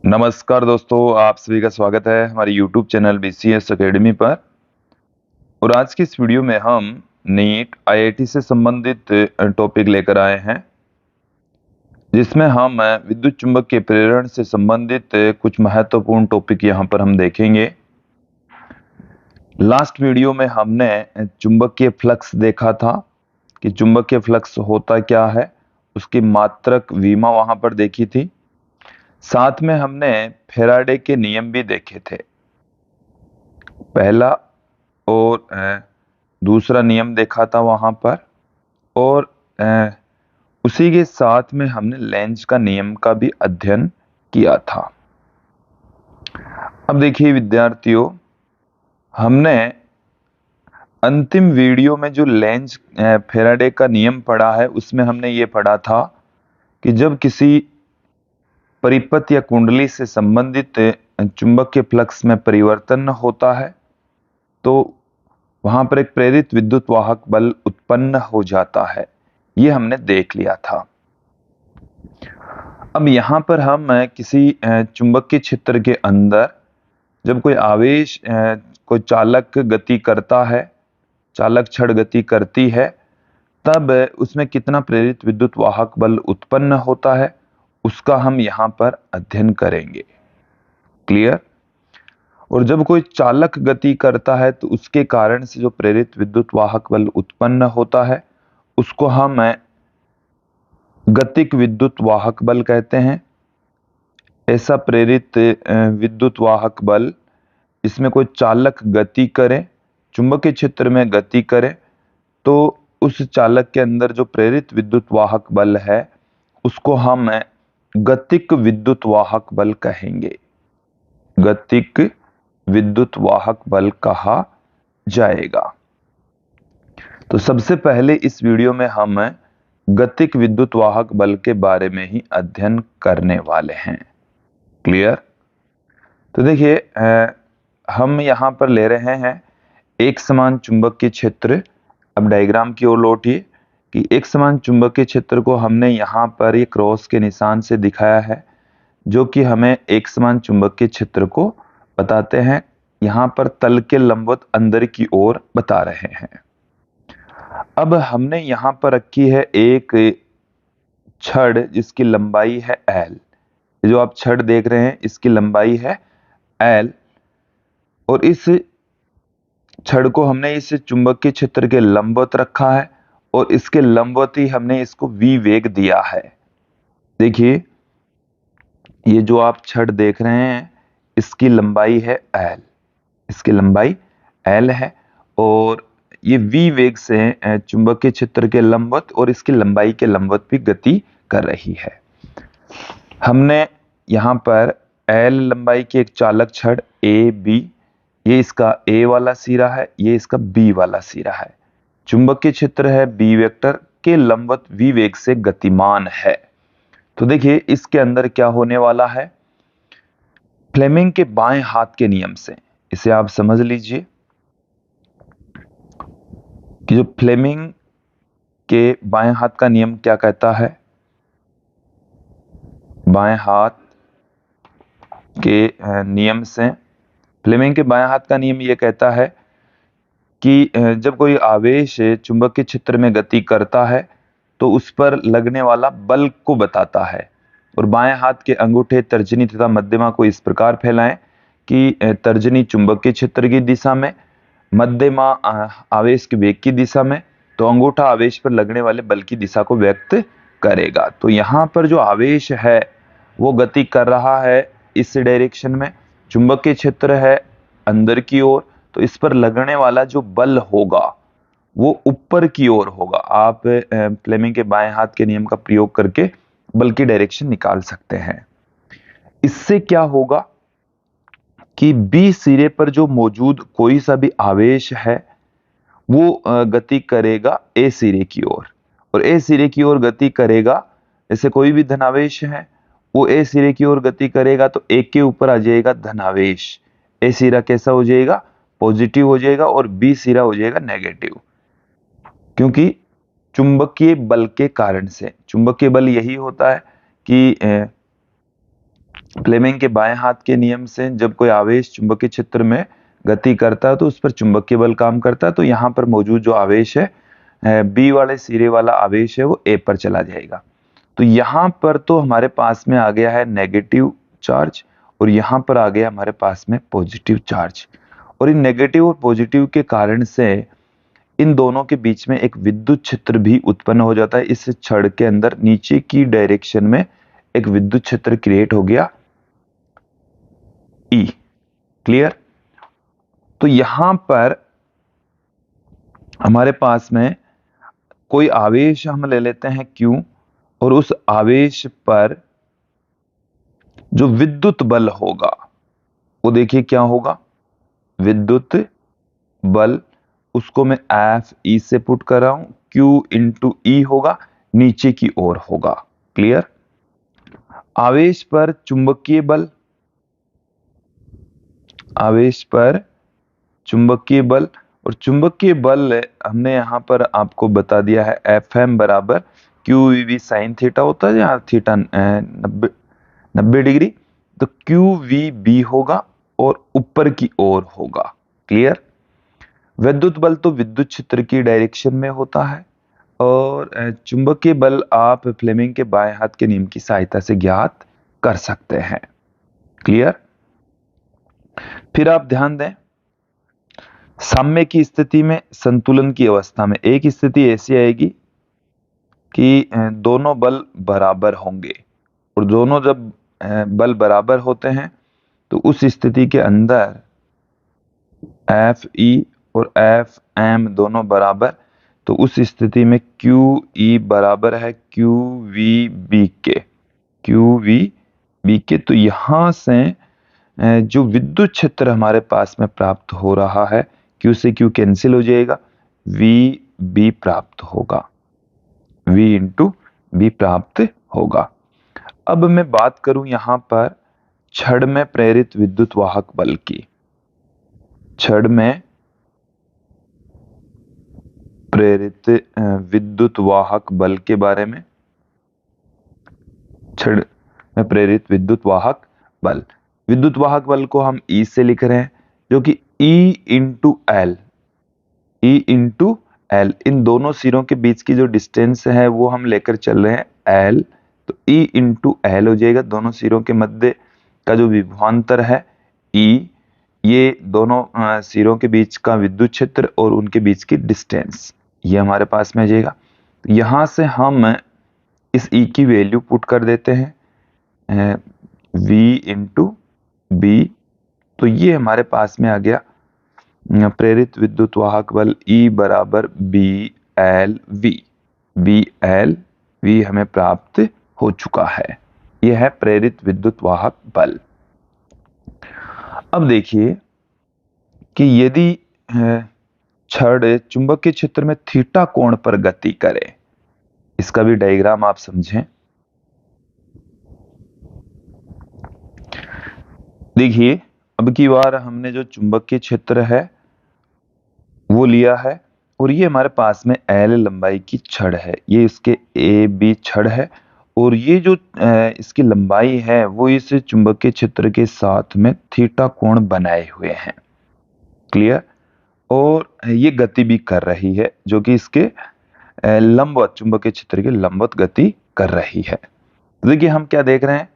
नमस्कार दोस्तों, आप सभी का स्वागत है हमारे YouTube चैनल BCS एकेडमी पर। और आज की इस वीडियो में हम नीट IIT से संबंधित टॉपिक लेकर आए हैं, जिसमें हम विद्युत चुंबकीय प्रेरण से संबंधित कुछ महत्वपूर्ण टॉपिक यहाँ पर हम देखेंगे। लास्ट वीडियो में हमने चुंबकीय फ्लक्स देखा था कि चुंबकीय फ्लक्स होता क्या है, उसकी मात्रक विमा वहां पर देखी थी। साथ में हमने फैराडे के नियम भी देखे थे, पहला और दूसरा नियम देखा था वहां पर। और उसी के साथ में हमने लेंज का नियम का भी अध्ययन किया था। अब देखिए विद्यार्थियों, हमने अंतिम वीडियो में जो लेंज फैराडे का नियम पढ़ा है, उसमें हमने ये पढ़ा था कि जब किसी परिपथ या कुंडली से संबंधित चुंबकीय फ्लक्स में परिवर्तन होता है तो वहां पर एक प्रेरित विद्युत वाहक बल उत्पन्न हो जाता है। ये हमने देख लिया था। अब यहां पर हम किसी चुंबकीय क्षेत्र के अंदर जब कोई आवेश कोई चालक गति करता है, चालक छड़ गति करती है, तब उसमें कितना प्रेरित विद्युत वाहक बल उत्पन्न होता है, उसका हम यहां पर अध्ययन करेंगे। क्लियर? और जब कोई चालक गति करता है तो उसके कारण से जो प्रेरित विद्युत वाहक बल उत्पन्न होता है, उसको हम गतिक विद्युत वाहक बल कहते हैं। ऐसा प्रेरित विद्युत वाहक बल, इसमें कोई चालक गति करे, चुंबकीय क्षेत्र में गति करे, तो उस चालक के अंदर जो प्रेरित विद्युत वाहक बल है, उसको हम गतिक विद्युत वाहक बल कहेंगे। गतिक विद्युत वाहक बल कहा जाएगा। तो सबसे पहले इस वीडियो में हम गतिक विद्युत वाहक बल के बारे में ही अध्ययन करने वाले हैं। क्लियर? तो देखिए, हम यहां पर ले रहे हैं एक समान चुंबकीय क्षेत्र। अब डायग्राम की ओर लौटिए कि एक समान चुंबकीय क्षेत्र को हमने यहां पर ये क्रॉस के निशान से दिखाया है, जो कि हमें एक समान चुंबकीय क्षेत्र को बताते हैं। यहां पर तल के लंबवत अंदर की ओर बता रहे हैं। अब हमने यहां पर रखी है एक छड़ जिसकी लंबाई है L। जो आप छड़ देख रहे हैं, इसकी लंबाई है L, और इस छड़ को हमने इस चुंबकीय क्षेत्र के लंबवत रखा है और इसके लंबवत ही हमने इसको V वेग दिया है। देखिए, ये जो आप छड़ देख रहे हैं, इसकी लंबाई है L, इसकी लंबाई L है और ये V वेग से चुंबकीय क्षेत्र के लंबवत और इसकी लंबाई के लंबवत भी गति कर रही है। हमने यहां पर L लंबाई की एक चालक छड़ AB, ये इसका A वाला सिरा है, ये इसका B वाला सिरा है। चुंबकीय क्षेत्र है B वेक्टर के लंबवत V वेग से गतिमान है। तो देखिए, इसके अंदर क्या होने वाला है, फ्लेमिंग के बाएं हाथ के नियम से, इसे आप समझ लीजिए कि जो फ्लेमिंग के बाएं हाथ का नियम क्या कहता है। बाएं हाथ के नियम से, फ्लेमिंग के बाएं हाथ का नियम यह कहता है कि जब कोई आवेश चुंबकीय क्षेत्र में गति करता है तो उस पर लगने वाला बल को बताता है। और बाएं हाथ के अंगूठे, तर्जनी तथा मध्यमा को इस प्रकार फैलाएं कि तर्जनी चुंबकीय क्षेत्र की दिशा में, मध्यमा आवेश के वेग की दिशा में, तो अंगूठा आवेश पर लगने वाले बल की दिशा को व्यक्त करेगा। तो यहाँ पर जो आवेश है वो गति कर रहा है इस डायरेक्शन में, चुंबकीय क्षेत्र है अंदर की ओर, तो इस पर लगने वाला जो बल होगा वो ऊपर की ओर होगा। आप फ्लेमिंग के बाएं हाथ के नियम का प्रयोग करके बल की डायरेक्शन निकाल सकते हैं। इससे क्या होगा कि बी सिरे पर जो मौजूद कोई सा भी आवेश है वो गति करेगा ए सिरे की ओर, और ए सिरे की ओर गति करेगा। जैसे कोई भी धनावेश है, वो ए सिरे की ओर गति करेगा तो एक के ऊपर आ जाएगा धनावेश। ए सिरा कैसा हो जाएगा, पॉजिटिव हो जाएगा, और बी सिरा हो जाएगा नेगेटिव, क्योंकि चुंबकीय बल के कारण से। चुंबकीय बल यही होता है कि फ्लेमिंग के बाएं हाथ के नियम से जब कोई आवेश चुंबकीय क्षेत्र में गति करता है तो उस पर चुंबकीय बल काम करता है। तो यहाँ पर मौजूद जो आवेश है बी वाले सिरे वाला आवेश है वो ए पर चला जाएगा। तो यहाँ पर तो हमारे पास में आ गया है नेगेटिव चार्ज और यहाँ पर आ गया हमारे पास में पॉजिटिव चार्ज। और इन नेगेटिव और पॉजिटिव के कारण से इन दोनों के बीच में एक विद्युत क्षेत्र भी उत्पन्न हो जाता है। इस छड़ के अंदर नीचे की डायरेक्शन में एक विद्युत क्षेत्र क्रिएट हो गया ई। क्लियर? तो यहां पर हमारे पास में कोई आवेश हम ले लेते हैं Q और उस आवेश पर जो विद्युत बल होगा वो देखिए क्या होगा, विद्युत बल उसको मैं एफ ई से पुट कर रहा हूं, Q इंटू ई होगा, नीचे की ओर होगा। क्लियर? आवेश पर चुंबकीय बल, आवेश पर चुंबकीय बल और चुंबकीय बल हमने यहां पर आपको बता दिया है एफ एम बराबर Q V B sine theta होता है, यहाँ थीटा 90 डिग्री, तो क्यू वी बी होगा और ऊपर की ओर होगा। क्लियर? विद्युत बल तो विद्युत क्षेत्र की डायरेक्शन में होता है और चुंबकीय बल आप फ्लेमिंग के बाएं हाथ के नियम की सहायता से ज्ञात कर सकते हैं। क्लियर? फिर आप ध्यान दें, साम्य की स्थिति में, संतुलन की अवस्था में एक स्थिति ऐसी आएगी कि दोनों बल बराबर होंगे और दोनों जब बल बराबर होते हैं तो उस स्थिति के अंदर एफ ई और एफ एम दोनों बराबर, तो उस स्थिति में क्यू ई बराबर है क्यू वी बी के, क्यू वी बी के। तो यहां से जो विद्युत क्षेत्र हमारे पास में प्राप्त हो रहा है, क्यू से क्यू कैंसिल हो जाएगा, वी बी प्राप्त होगा, वी इंटू बी प्राप्त होगा। अब मैं बात करूं यहां पर छड़ में प्रेरित विद्युत वाहक बल की, छड़ में प्रेरित विद्युत वाहक बल के बारे में, छड़ में प्रेरित विद्युत वाहक बल, विद्युत वाहक बल को हम ई से लिख रहे हैं जो कि E into L, E into L, इन दोनों सिरों के बीच की जो डिस्टेंस है वो हम लेकर चल रहे हैं एल, तो ई इंटू एल हो जाएगा। दोनों सिरों के मध्य का जो विभवांतर है ई, ये दोनों सिरों के बीच का विद्युत क्षेत्र और उनके बीच की डिस्टेंस, ये हमारे पास में आ जाएगा। यहां से हम इस ई की वैल्यू पुट कर देते हैं वी इंटू बी, तो ये हमारे पास में आ गया प्रेरित विद्युत वाहक बल E बराबर B L V, B L V हमें प्राप्त हो चुका है। यह है प्रेरित विद्युत वाहक बल। अब देखिए कि यदि छड़ चुंबकीय क्षेत्र में थीटा कोण पर गति करे, इसका भी डायग्राम आप समझें। देखिए अब की बार हमने जो चुंबकीय क्षेत्र है वो लिया है और ये हमारे पास में एल लंबाई की छड़ है, ये इसके ए बी छड़ है और ये जो इसकी लंबाई है वो इस चुंबकीय क्षेत्र के साथ में थीटा कोण बनाए हुए हैं। क्लियर? और ये गति भी कर रही है जो कि इसके लंबवत, चुंबकीय क्षेत्र के लंबवत गति कर रही है। तो देखिए हम क्या देख रहे हैं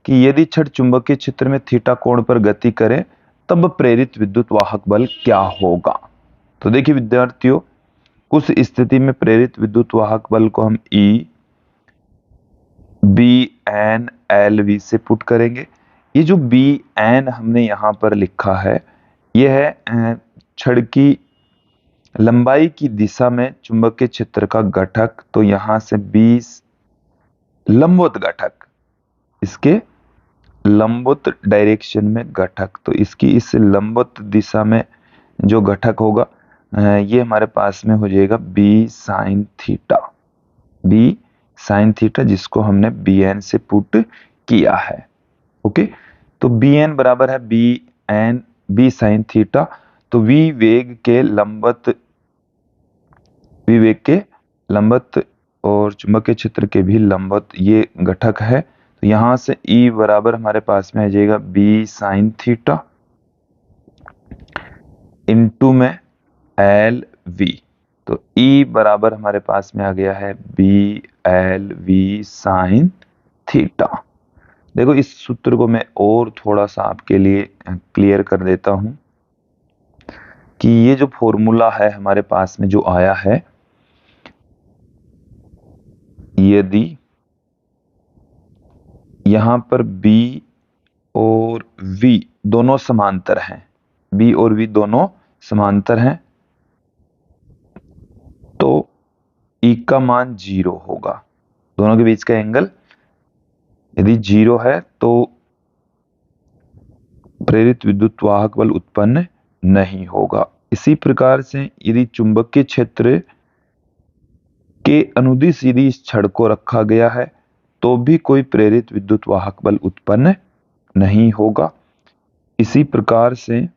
कि यदि छड़ चुंबकीय क्षेत्र में थीटा कोण पर गति करे तब प्रेरित विद्युत वाहक बल क्या होगा। तो देखिए विद्यार्थियों, उस स्थिति में प्रेरित विद्युत वाहक बल को हम E B N L V से पुट करेंगे। ये जो बी एन हमने यहां पर लिखा है यह है छड़ की लंबाई की दिशा में चुंबकीय क्षेत्र का घटक, तो यहां से 20 लंबवत घटक, इसके लंबवत डायरेक्शन में घटक, तो इसकी इस लंबवत दिशा में जो घटक होगा ये हमारे पास में हो जाएगा B sine theta, B sine theta, जिसको हमने बी एन से पुट किया है। ओके, तो बी एन बराबर है B N B sine theta, तो वी वेग के लंबवत और चुंबकीय क्षेत्र के भी लंबवत ये घटक है, तो यहां से E बराबर हमारे पास में आ जाएगा बी साइन थीटा इंटू में एल वी। तो E बराबर हमारे पास में आ गया है B L V sine theta. देखो इस सूत्र को मैं और थोड़ा सा आपके लिए क्लियर कर देता हूं कि ये जो फॉर्मूला है हमारे पास में जो आया है, यदि यहां पर B और V दोनों समांतर हैं, B और V दोनों समांतर हैं, तो E का मान 0 होगा। दोनों के बीच का एंगल यदि 0 है तो प्रेरित विद्युत वाहक बल उत्पन्न नहीं होगा। इसी प्रकार से यदि चुंबकीय क्षेत्र के अनुदिश यदि इस छड़ को रखा गया है तो भी कोई प्रेरित विद्युत वाहक बल उत्पन्न नहीं होगा। इसी प्रकार से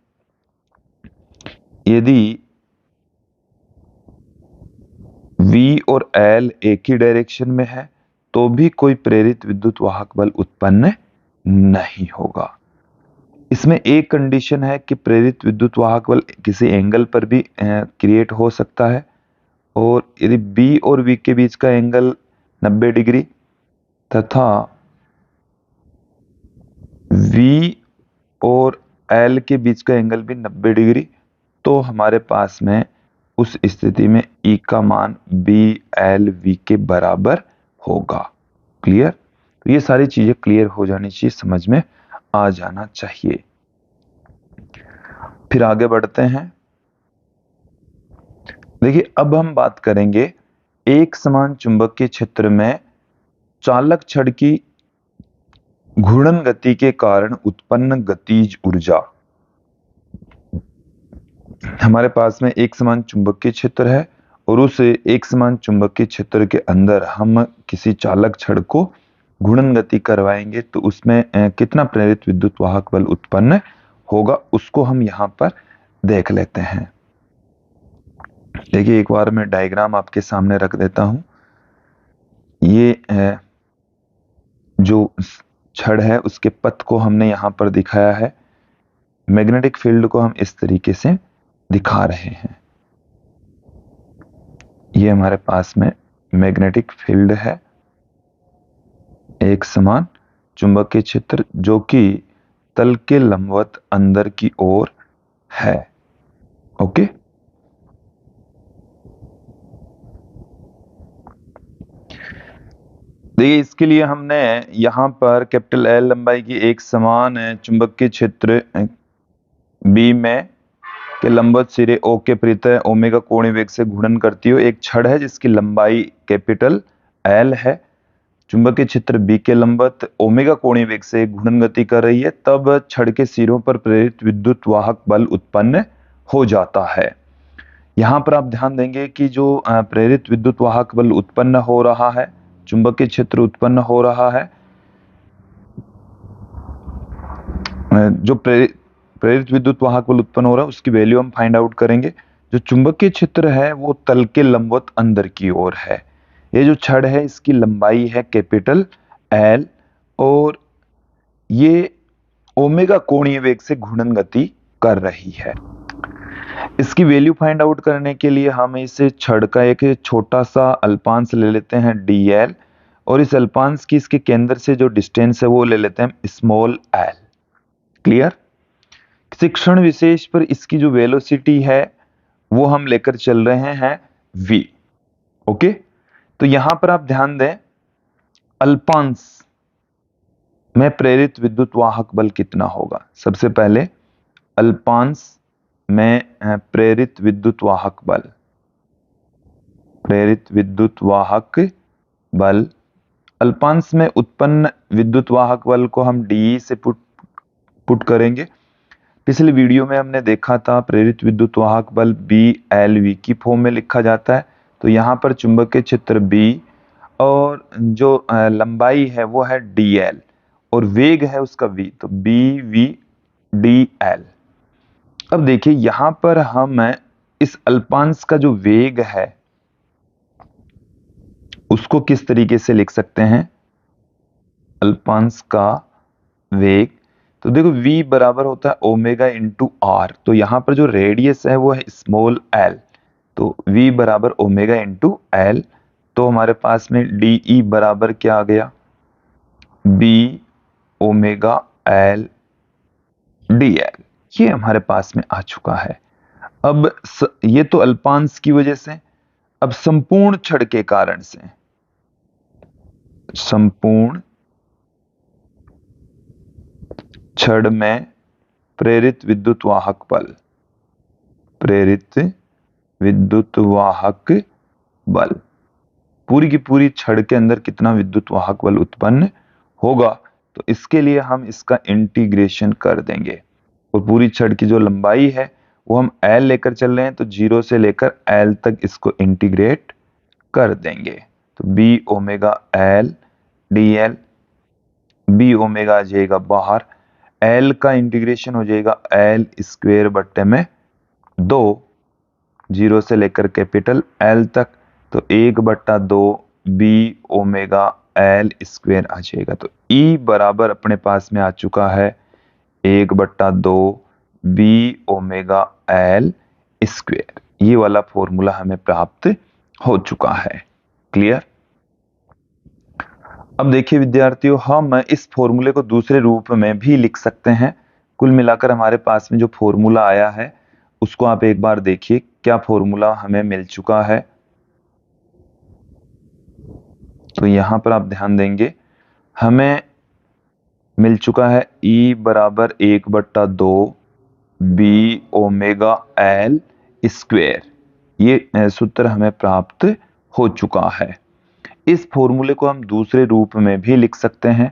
यदि V और L एक ही डायरेक्शन में है तो भी कोई प्रेरित विद्युत वाहक बल उत्पन्न नहीं होगा। इसमें एक कंडीशन है कि प्रेरित विद्युत वाहक बल किसी एंगल पर भी क्रिएट हो सकता है, और यदि B और V के बीच का एंगल 90 डिग्री तथा V और L के बीच का एंगल भी 90 डिग्री, तो हमारे पास में उस स्थिति में E का मान BLV के बराबर होगा। क्लियर? तो ये सारी चीजें क्लियर हो जानी चाहिए, समझ में आ जाना चाहिए। फिर आगे बढ़ते हैं। देखिए अब हम बात करेंगे एक समान चुंबकीय क्षेत्र में चालक छड़ की घूर्णन गति के कारण उत्पन्न गतिज ऊर्जा। हमारे पास में एक समान चुंबकीय क्षेत्र है और उस एक समान चुंबकीय क्षेत्र के अंदर हम किसी चालक छड़ को घूर्णन गति करवाएंगे तो उसमें कितना प्रेरित विद्युत वाहक बल उत्पन्न होगा, उसको हम यहां पर देख लेते हैं। देखिए एक बार मैं डायग्राम आपके सामने रख देता हूं। ये जो छड़ है उसके पथ को हमने यहां पर दिखाया है। मैग्नेटिक फील्ड को हम इस तरीके से दिखा रहे हैं। ये हमारे पास में मैग्नेटिक फील्ड है, एक समान चुंबकीय क्षेत्र जो कि तल के लंबवत अंदर की ओर है। ओके, देखिए इसके लिए हमने यहां पर कैपिटल L लंबाई की एक समान चुंबकीय क्षेत्र B में के लंबवत सिरे O के प्रत्यय ओमेगा कोणीय वेग से घूर्णन करती हुई एक छड़ है जिसकी लंबाई कैपिटल L है। चुंबकीय क्षेत्र B के लंबवत ओमेगा कोणीय वेग से घूर्णन गति कर रही है, तब छड़ के सिरों पर प्रेरित विद्युत वाहक बल उत्पन्न हो जाता है। यहां पर आप ध्यान देंगे कि जो प्रेरित विद्युत वाहक बल उत्पन्न हो रहा है, चुंबकीय क्षेत्र उत्पन्न हो रहा है, जो प्रेरित विद्युत वाहक बल उत्पन्न हो रहा है उसकी वैल्यू हम फाइंड आउट करेंगे। जो चुंबकीय क्षेत्र है वो तल के लंबवत अंदर की ओर है। ये जो छड़ है इसकी लंबाई है कैपिटल L और ये ओमेगा कोणीय वेग से घूर्णन गति कर रही है। इसकी वैल्यू फाइंड आउट करने के लिए हम इस छड़ का एक छोटा सा अल्पांश ले लेते हैं dl, और इस अल्पांश की इसके केंद्र से जो डिस्टेंस है वो ले लेते हैं स्मॉल l। क्लियर? किसी क्षण विशेष पर इसकी जो वेलोसिटी है वो हम लेकर चल रहे हैं v। ओके, तो यहां पर आप ध्यान दें अल्पांश में प्रेरित विद्युत वाहक बल कितना होगा। सबसे पहले अल्पांश में प्रेरित विद्युत वाहक बल, प्रेरित विद्युत वाहक बल, अल्पांश में उत्पन्न विद्युत वाहक बल को हम डी से पुट करेंगे। पिछले वीडियो में हमने देखा था प्रेरित विद्युत वाहक बल BLV की फॉर्म में लिखा जाता है। तो यहाँ पर चुंबकीय क्षेत्र B और जो लंबाई है वो है dl और वेग है उसका v, तो BVDL। अब देखिए यहां पर हम इस अल्पांश का जो वेग है उसको किस तरीके से लिख सकते हैं। अल्पांश का वेग। तो देखो v बराबर होता है ओमेगा इंटू आर, तो यहाँ पर जो रेडियस है वो है स्मॉल l, तो v बराबर ओमेगा इंटू l। तो हमारे पास में डी बराबर क्या आ गया, b ओमेगा l dl, ये हमारे पास में आ चुका है। अब ये तो अल्पांश की वजह से, अब संपूर्ण छड़ के कारण से, संपूर्ण छड़ में प्रेरित विद्युत वाहक बल, प्रेरित विद्युत वाहक बल, पूरी की पूरी छड़ के अंदर कितना विद्युत वाहक बल उत्पन्न होगा, तो इसके लिए हम इसका इंटीग्रेशन कर देंगे। और पूरी छड़ की जो लंबाई है वो हम L लेकर चल रहे हैं, तो 0 से लेकर L तक इसको इंटीग्रेट कर देंगे। तो b omega L dl, b omega आ जाएगा बाहर, L का इंटीग्रेशन हो जाएगा L स्क्वेयर बट्टे में 2, 0 से लेकर कैपिटल L तक, तो 1/2 b ओमेगा L स्क्वेयर आ जाएगा। तो E बराबर अपने पास में आ चुका है 1/2 b ओमेगा L स्क्वेयर। ये वाला फॉर्मूला हमें प्राप्त हो चुका है। क्लियर। अब देखिए विद्यार्थियों, हम इस फॉर्मूले को दूसरे रूप में भी लिख सकते हैं। कुल मिलाकर हमारे पास में जो फॉर्मूला आया है उसको आप एक बार देखिए, क्या फॉर्मूला हमें मिल चुका है। तो यहां पर आप ध्यान देंगे, हमें मिल चुका है E बराबर 1/2 b ओमेगा L स्क्वेयर। ये सूत्र हमें प्राप्त हो चुका है। इस फॉर्मूले को हम दूसरे रूप में भी लिख सकते हैं।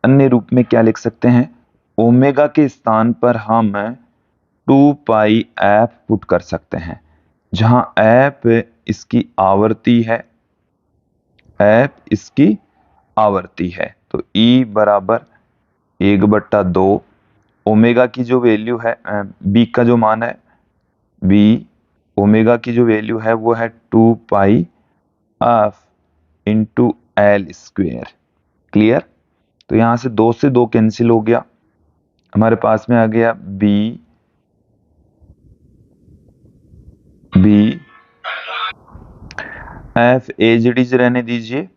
अन्य रूप में क्या लिख सकते हैं, ओमेगा के स्थान पर हम 2 पाई f पुट कर सकते हैं, जहां f इसकी आवर्ती है, f इसकी आवर्ती है। तो E बराबर 1/2, ओमेगा की जो वैल्यू है, b का जो मान है, b ओमेगा की जो वैल्यू है वो है 2 पाई f into L square. Clear. तो यहां से 2 से 2 कैंसिल हो गया, हमारे पास में आ गया b f as it is रहने दीजिए,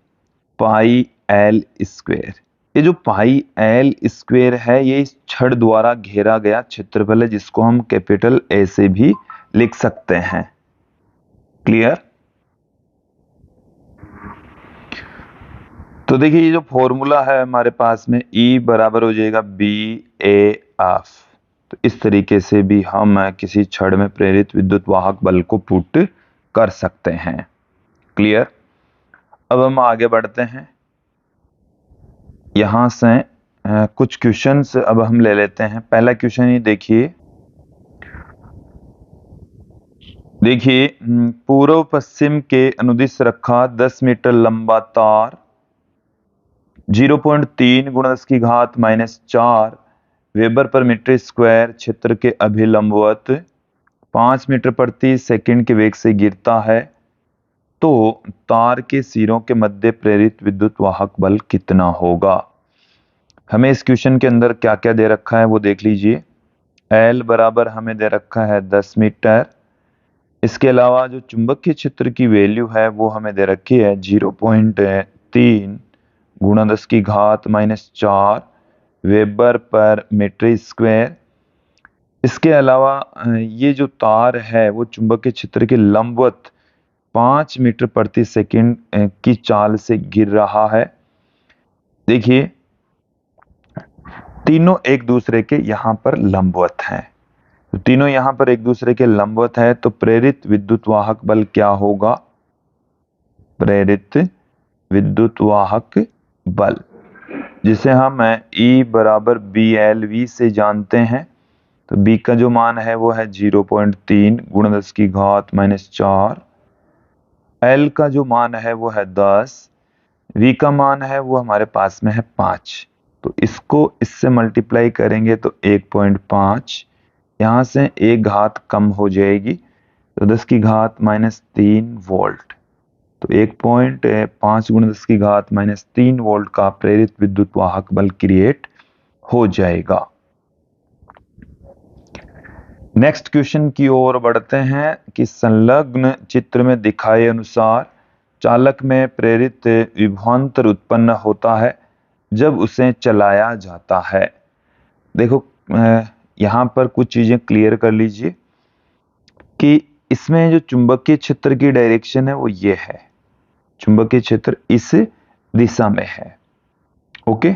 पाई एल स्क्वेयर। ये जो पाई एल स्क्वेयर है ये इस छड़ द्वारा घेरा गया क्षेत्रफल है, जिसको हम कैपिटल ए से भी लिख सकते हैं। क्लियर। तो देखिए ये जो फॉर्मूला है हमारे पास में, E बराबर हो जाएगा BAF। तो इस तरीके से भी हम किसी छड़ में प्रेरित विद्युत वाहक बल को पुट कर सकते हैं। क्लियर। अब हम आगे बढ़ते हैं, यहां से कुछ क्वेश्चंस अब हम ले लेते हैं। पहला क्वेश्चन ये देखिए, पूर्व पश्चिम के अनुदिश रखा 10 मीटर लंबा तार 0.3 × 10⁻⁴ वेबर पर मीटर स्क्वायर क्षेत्र के अभिलंबवत 5 मीटर प्रति सेकंड के वेग से गिरता है, तो तार के सिरों के मध्य प्रेरित विद्युत वाहक बल कितना होगा। हमें इस क्वेश्चन के अंदर क्या क्या दे रखा है वो देख लीजिए। L बराबर हमें दे रखा है 10 मीटर। इसके अलावा जो चुंबकीय क्षेत्र की वैल्यू है वो हमें दे रखी है 0.3 × 10⁻⁴ वेबर पर मीटर स्क्वायर। इसके अलावा ये जो तार है वो चुंबकीय क्षेत्र के लंबवत 5 मीटर प्रति सेकंड की चाल से गिर रहा है। देखिए तीनों एक दूसरे के यहां पर लंबवत हैं, तो तीनों यहां पर एक दूसरे के लंबवत है, तो प्रेरित विद्युत वाहक बल क्या होगा, प्रेरित विद्युत वाहक बल, जिसे हम E बराबर BLV से जानते हैं। तो B का जो मान है वो है 0.3 × 10⁻⁴, L का जो मान है वो है 10, V का मान है वो हमारे पास में है 5। तो इसको इससे मल्टीप्लाई करेंगे तो 1.5, यहां से 1 घात कम हो जाएगी, तो 10⁻³ वोल्ट। तो 1.5 × 10⁻³ वोल्ट का प्रेरित विद्युत वाहक बल क्रिएट हो जाएगा। नेक्स्ट क्वेश्चन की ओर बढ़ते हैं कि संलग्न चित्र में दिखाए अनुसार चालक में प्रेरित विभवांतर उत्पन्न होता है जब उसे चलाया जाता है। देखो यहाँ पर कुछ चीजें क्लियर कर लीजिए कि इसमें जो चुंबकीय क्षेत्र की डायरेक्शन है वो ये है, चुंबकीय क्षेत्र इस दिशा में है। ओके,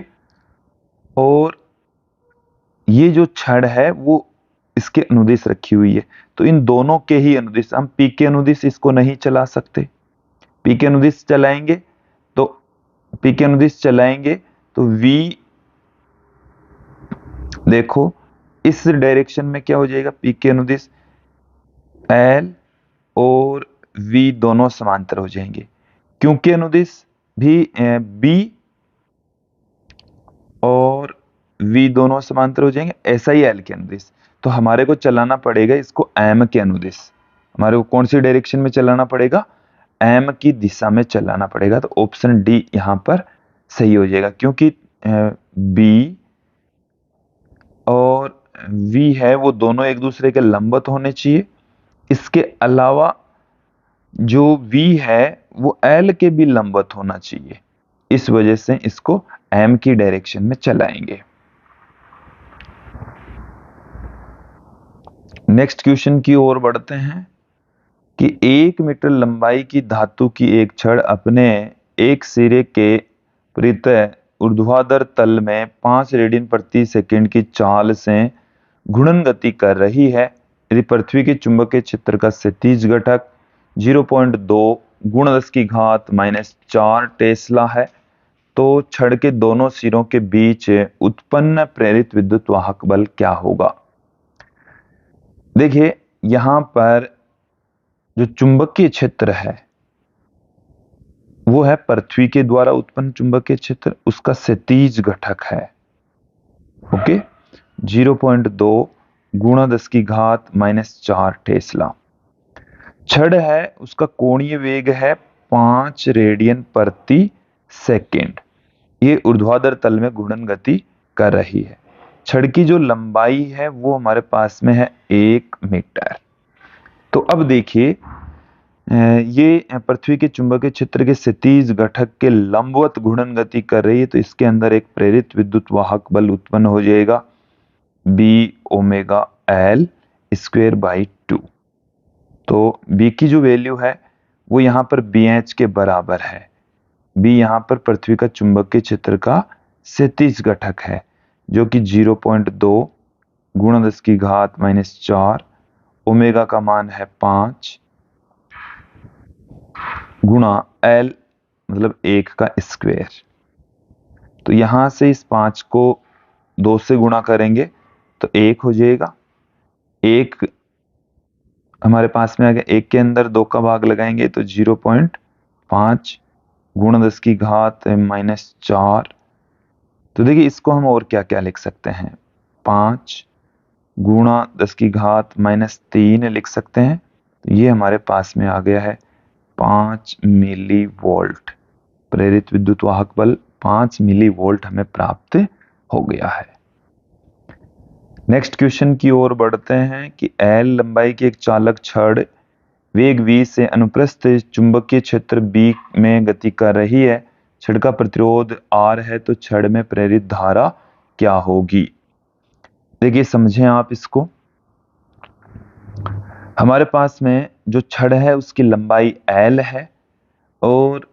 और ये जो छड़ है वो इसके अनुदिश रखी हुई है, तो इन दोनों के ही अनुदिश, हम पी के अनुदिश इसको नहीं चला सकते। पी के अनुदिश चलाएंगे तो V, देखो इस डायरेक्शन में क्या हो जाएगा, पी के अनुदिश L और V दोनों समांतर हो जाएंगे, क्योंकि अनुदिश भी B और V दोनों समांतर हो जाएंगे, ऐसा ही L के अनुदिश। तो हमारे को चलाना पड़ेगा इसको M के अनुदिश। हमारे को कौन सी डायरेक्शन में चलाना पड़ेगा, M की दिशा में चलाना पड़ेगा। तो ऑप्शन डी यहां पर सही हो जाएगा, क्योंकि B और V है वो दोनों एक दूसरे के लंबवत होने चाहिए। इसके अलावा जो V है वो L के भी लंबवत होना चाहिए, इस वजह से इसको M की डायरेक्शन में चलाएंगे। नेक्स्ट क्वेश्चन की ओर बढ़ते हैं कि 1 मीटर लंबाई की धातु की एक छड़ अपने एक सिरे के परितः ऊर्ध्वाधर तल में 5 रेडियन प्रति सेकंड की चाल से घूर्णन गति कर रही है। यदि पृथ्वी के चुंबकीय क्षेत्र का क्षैतिज घटक 0.2 × 10⁻⁴ टेस्ला है, तो छड़ के दोनों सिरों के बीच उत्पन्न प्रेरित विद्युत वाहक बल क्या होगा। देखिए यहां पर जो चुंबकीय क्षेत्र है वो है पृथ्वी के द्वारा उत्पन्न चुंबकीय क्षेत्र, उसका क्षैतिज घटक है। Okay, 0.2 × 10⁻⁴ Tesla. छड़ है उसका कोणीय वेग है 5 रेडियन प्रति सेकंड। ये ऊर्ध्वाधर तल में घूर्णन गति कर रही है। छड़ की जो लंबाई है वो हमारे पास में है 1 मीटर। तो अब देखिए ये पृथ्वी के चुंबकीय क्षेत्र के क्षैतिज घटक के लंबवत घूर्णन गति कर रही है, तो इसके अंदर एक प्रेरित विद्युत वाहक बल उत्पन्न हो जाएगा B⍵L²/2। तो B की जो वैल्यू है वो यहाँ पर BH के बराबर है। B यहाँ पर पृथ्वी का चुंबकीय क्षेत्र का क्षैतिज घटक है, जो कि 0.2 × 10⁻⁴, ओमेगा का मान है 5 गुणा L मतलब 1 का स्क्वायर। तो यहां से इस 5 को 2 से गुणा करेंगे तो 1 हो जाएगा। 1 हमारे पास में आ गया, 1 के अंदर 2 का भाग लगाएंगे तो 0.5 × 10⁻⁴। तो देखिए इसको हम और क्या क्या लिख सकते हैं, 5 × 10⁻³ लिख सकते हैं। तो ये हमारे पास में आ गया है 5 मिली वोल्ट। प्रेरित विद्युत वाहक बल 5 मिली वोल्ट हमें प्राप्त हो गया है। नेक्स्ट क्वेश्चन की ओर बढ़ते हैं कि L लंबाई की एक चालक छड़ वेग V से अनुप्रस्थ चुंबकीय क्षेत्र B में गति कर रही है। छड़ का प्रतिरोध R है, तो छड़ में प्रेरित धारा क्या होगी। देखिए समझें आप इसको, हमारे पास में जो छड़ है उसकी लंबाई L है और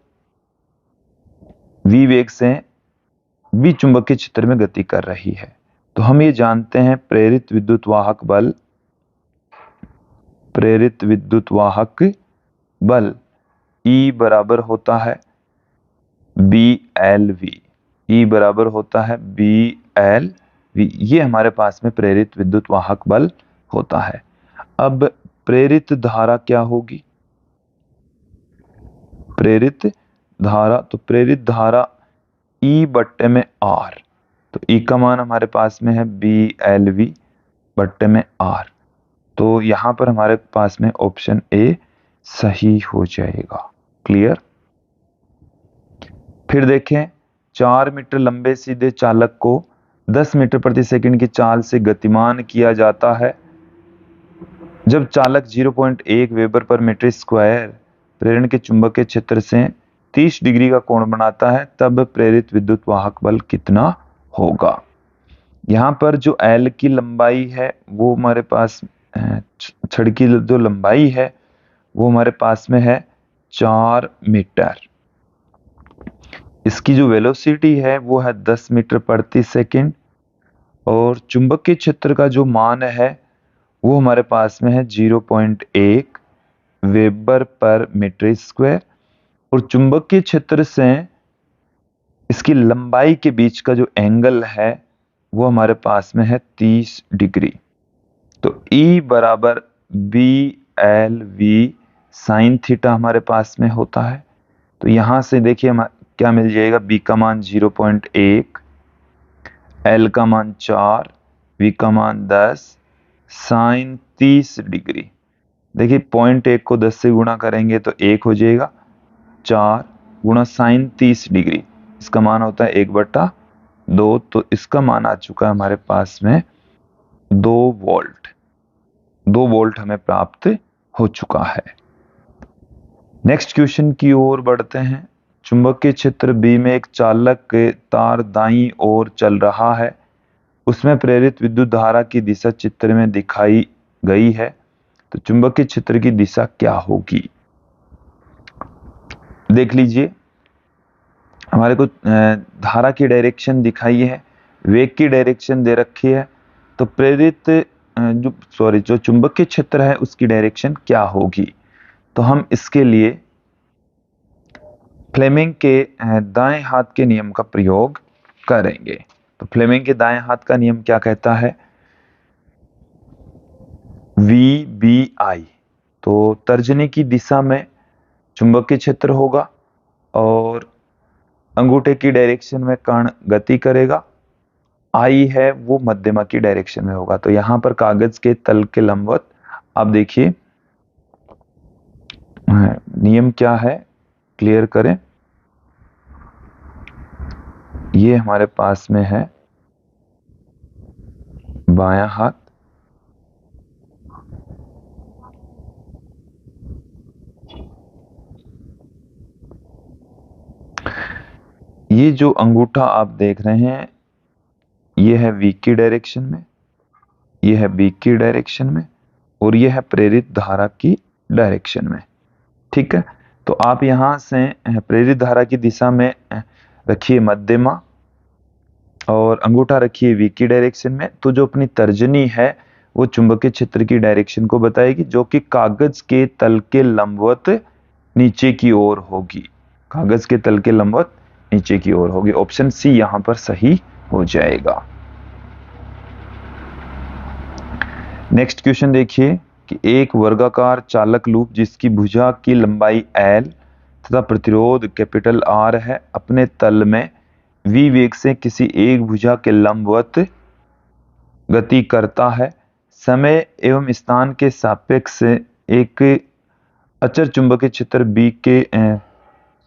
V वेग से B चुंबकीय क्षेत्र में गति कर रही है। तो हम ये जानते हैं प्रेरित विद्युत वाहक बल E बराबर होता है BLV। E बराबर होता है BLV। ये हमारे पास में प्रेरित विद्युत वाहक बल होता है। अब प्रेरित धारा क्या होगी, प्रेरित धारा, तो प्रेरित धारा E/R। तो E का मान हमारे पास में है BLV/R। तो यहां पर हमारे पास में ऑप्शन ए सही हो जाएगा। क्लियर। फिर देखें, 4 मीटर लंबे सीधे चालक को 10 मीटर प्रति सेकंड की चाल से गतिमान किया जाता है। जब चालक 0.1 वेबर पर मीटर स्क्वायर प्रेरण के चुंबकीय क्षेत्र से 30 डिग्री का कोण बनाता है, तब प्रेरित विद्युत वाहक बल कितना होगा। यहाँ पर जो L की लंबाई है वो हमारे पास, छड़ की जो लंबाई है वो हमारे पास में है 4 मीटर। इसकी जो वेलोसिटी है वो है 10 मीटर प्रति सेकंड, और चुंबकीय क्षेत्र का जो मान है वो हमारे पास में है 0.1 वेबर पर मीटर स्क्वायर, और चुंबकीय क्षेत्र से इसकी लंबाई के बीच का जो एंगल है वो हमारे पास में है 30 डिग्री। तो E बराबर BLV साइन थीटा हमारे पास में होता है। तो यहां से देखिए क्या मिल जाएगा, B का मान 0.1, L का मान 4, V का मान 10, साइन 30 डिग्री। देखिए 0.1 को 10 से गुणा करेंगे तो 1 हो जाएगा, 4 गुणा साइन 30 डिग्री, इसका मान होता है 1/2। तो इसका मान आ चुका है हमारे पास में 2 वोल्ट। 2 वोल्ट हमें प्राप्त हो चुका है। नेक्स्ट क्वेश्चन की ओर बढ़ते हैं। चुंबकीय क्षेत्र B में एक चालक के तार दाईं ओर चल रहा है, उसमें प्रेरित विद्युत धारा की दिशा चित्र में दिखाई गई है। तो चुंबकीय क्षेत्र की दिशा क्या होगी, देख लीजिए। हमारे को धारा की डायरेक्शन दिखाई है, वेग की डायरेक्शन दे रखी है। तो प्रेरित जो चुंबकीय क्षेत्र है उसकी डायरेक्शन क्या होगी। तो हम इसके लिए फ्लेमिंग के दाएं हाथ के नियम का प्रयोग करेंगे। तो फ्लेमिंग के दाएं हाथ का नियम क्या कहता है, VBI। तो तर्जनी की दिशा में चुंबकीय क्षेत्र होगा और अंगूठे की डायरेक्शन में कण गति करेगा। I है वो मध्यमा की डायरेक्शन में होगा। तो यहां पर कागज के तल के लंबवत आप देखिए नियम क्या है, क्लियर करें। ये हमारे पास में है बायां हाथ, ये जो अंगूठा आप देख रहे हैं ये है V की डायरेक्शन में, ये है B की डायरेक्शन में, और ये है प्रेरित धारा की डायरेक्शन में। ठीक है, तो आप यहां से प्रेरित धारा की दिशा में रखिए मध्यमा और अंगूठा रखिए V की डायरेक्शन में। तो जो अपनी तर्जनी है वो चुंबकीय क्षेत्र की डायरेक्शन को बताएगी, जो कि कागज के तल के लंबवत नीचे की ओर होगी। कागज के तल के लंबवत नीचे की ओर होगी। ऑप्शन सी यहां पर सही हो जाएगा। नेक्स्ट क्वेश्चन देखिए कि एक वर्गाकार चालक लूप जिसकी भुजा की लंबाई L तथा प्रतिरोध कैपिटल R है, अपने तल में V वेग से किसी एक भुजा के लंबवत गति करता है। समय एवं स्थान के सापेक्ष एक अचर चुंबकीय क्षेत्र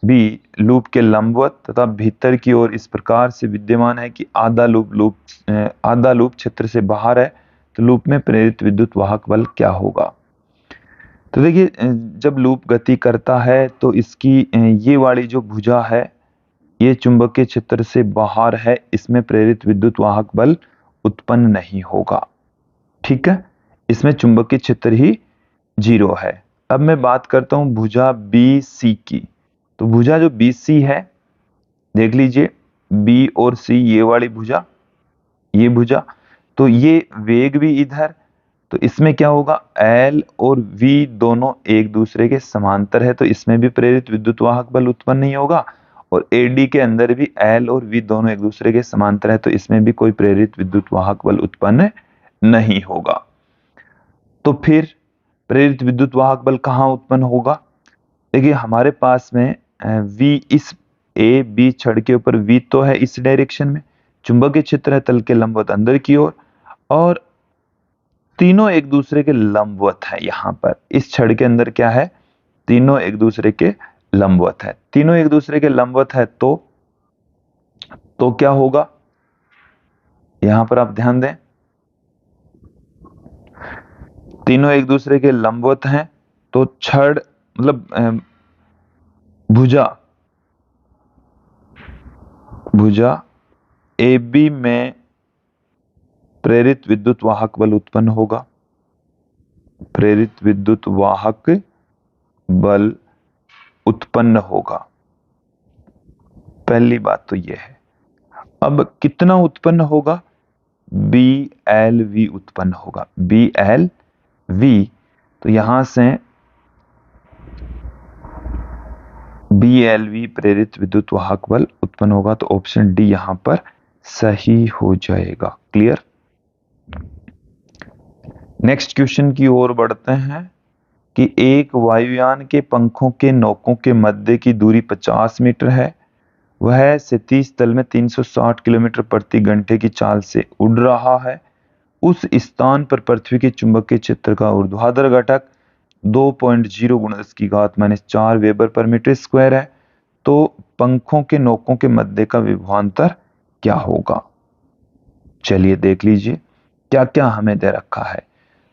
B लूप के लंबवत तथा भीतर की ओर इस प्रकार से विद्यमान है कि आधा लूप क्षेत्र से बाहर है। तो लूप में प्रेरित विद्युत वाहक बल क्या होगा। तो देखिए जब लूप गति करता है तो इसकी ये वाली जो भुजा है ये चुंबकीय क्षेत्र से बाहर है, इसमें प्रेरित विद्युत वाहक बल उत्पन्न नहीं होगा। ठीक है, इसमें चुंबकीय क्षेत्र ही 0 है। अब मैं बात करता हूं भुजा BC की। तो भुजा जो BC है देख लीजिए, B और C ये वाली भुजा, ये भुजा, तो ये वेग भी इधर, तो इसमें क्या होगा, L और V दोनों एक दूसरे के समांतर है, तो इसमें भी प्रेरित विद्युत वाहक बल उत्पन्न नहीं होगा। और AD के अंदर भी L और V दोनों एक दूसरे के समांतर है, तो इसमें भी कोई प्रेरित विद्युत वाहक बल उत्पन्न नहीं होगा। तो फिर प्रेरित विद्युत वाहक बल कहाँ उत्पन्न होगा। देखिए हमारे पास में V इस AB छड़ के ऊपर V तो है इस डायरेक्शन में, चुंबकीय क्षेत्र है तल के लंबवत अंदर की ओर, और तीनों एक दूसरे के लंबवत है। यहां पर इस छड़ के अंदर क्या है, तीनों एक दूसरे के लंबवत है। तीनों एक दूसरे के लंबवत है तो तो क्या होगा, यहां पर आप ध्यान दें, तीनों एक दूसरे के लंबवत हैं, तो छड़ मतलब भुजा भुजा AB में प्रेरित विद्युत वाहक बल उत्पन्न होगा। प्रेरित विद्युत वाहक बल उत्पन्न होगा, पहली बात तो यह है। अब कितना उत्पन्न होगा, BLV उत्पन्न होगा, BLV। तो यहां से BLV प्रेरित विद्युत वाहक बल उत्पन्न होगा, तो ऑप्शन डी यहां पर सही हो जाएगा। क्लियर। नेक्स्ट क्वेश्चन की ओर बढ़ते हैं कि एक वायुयान के पंखों के नोकों के मध्य की दूरी 50 मीटर है। वह क्षैतिज तल में 360 किलोमीटर प्रति घंटे की चाल से उड़ रहा है। उस स्थान पर पृथ्वी के चुंबकीय क्षेत्र का ऊर्ध्वाधर घटक 2.0 × 10⁻⁴ वेबर पर मीटर स्क्वायर है। तो पंखों के नोकों के मध्य का विभवांतर क्या होगा। चलिए देख लीजिए क्या क्या हमें दे रखा है।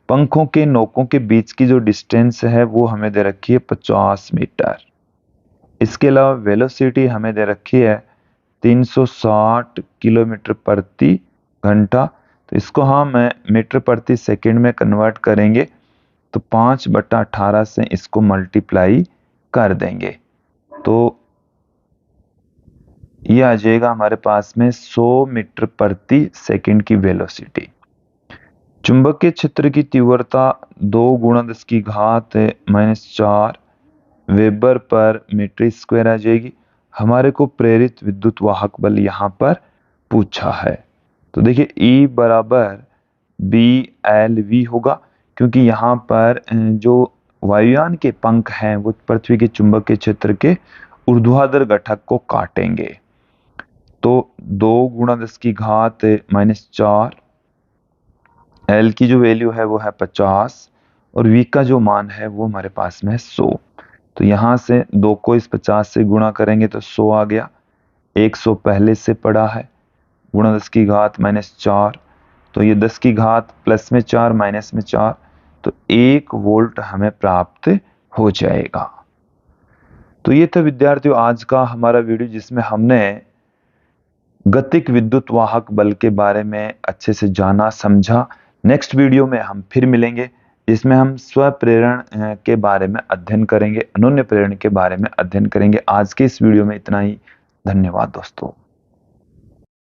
पंखों के नोकों के बीच की जो डिस्टेंस है वो हमें दे रखी है 50 मीटर। इसके अलावा वेलोसिटी हमें दे रखी है 360 किलोमीटर प्रति घंटा। तो इसको हम मीटर प्रति सेकंड में कन्वर्ट करेंगे तो 5/18 से इसको मल्टीप्लाई कर देंगे तो ये आ जाएगा हमारे पास में 100 मीटर प्रति सेकंड की वेलोसिटी। चुंबकीय क्षेत्र की तीव्रता 2 × 10⁻⁴ वेबर पर मीटर स्क्वायर आ जाएगी। हमारे को प्रेरित विद्युत वाहक बल यहां पर पूछा है, तो देखिए E बराबर BLV होगा, क्योंकि यहाँ पर जो वायुयान के पंख हैं वो पृथ्वी के चुंबकीय क्षेत्र के ऊर्ध्वाधर घटक को काटेंगे। तो 2 × 10⁻⁴, L की जो वैल्यू है वो है 50 और V का जो मान है वो हमारे पास में है 100। तो यहां से 2 को इस 50 से गुणा करेंगे तो 100 आ गया। 100 पहले से पड़ा है, गुणा 10⁻⁴, तो ये 10 की घात प्लस में 4 माइनस में 4, तो 1 वोल्ट हमें प्राप्त हो जाएगा। तो ये था विद्यार्थियों आज का हमारा वीडियो, जिसमें हमने गतिक विद्युत वाहक बल के बारे में अच्छे से जाना समझा। नेक्स्ट वीडियो में हम फिर मिलेंगे, जिसमें हम स्वप्रेरण के बारे में अध्ययन करेंगे, अनन्य प्रेरण के बारे में अध्ययन करेंगे। आज के इस वीडियो में इतना ही। धन्यवाद दोस्तों।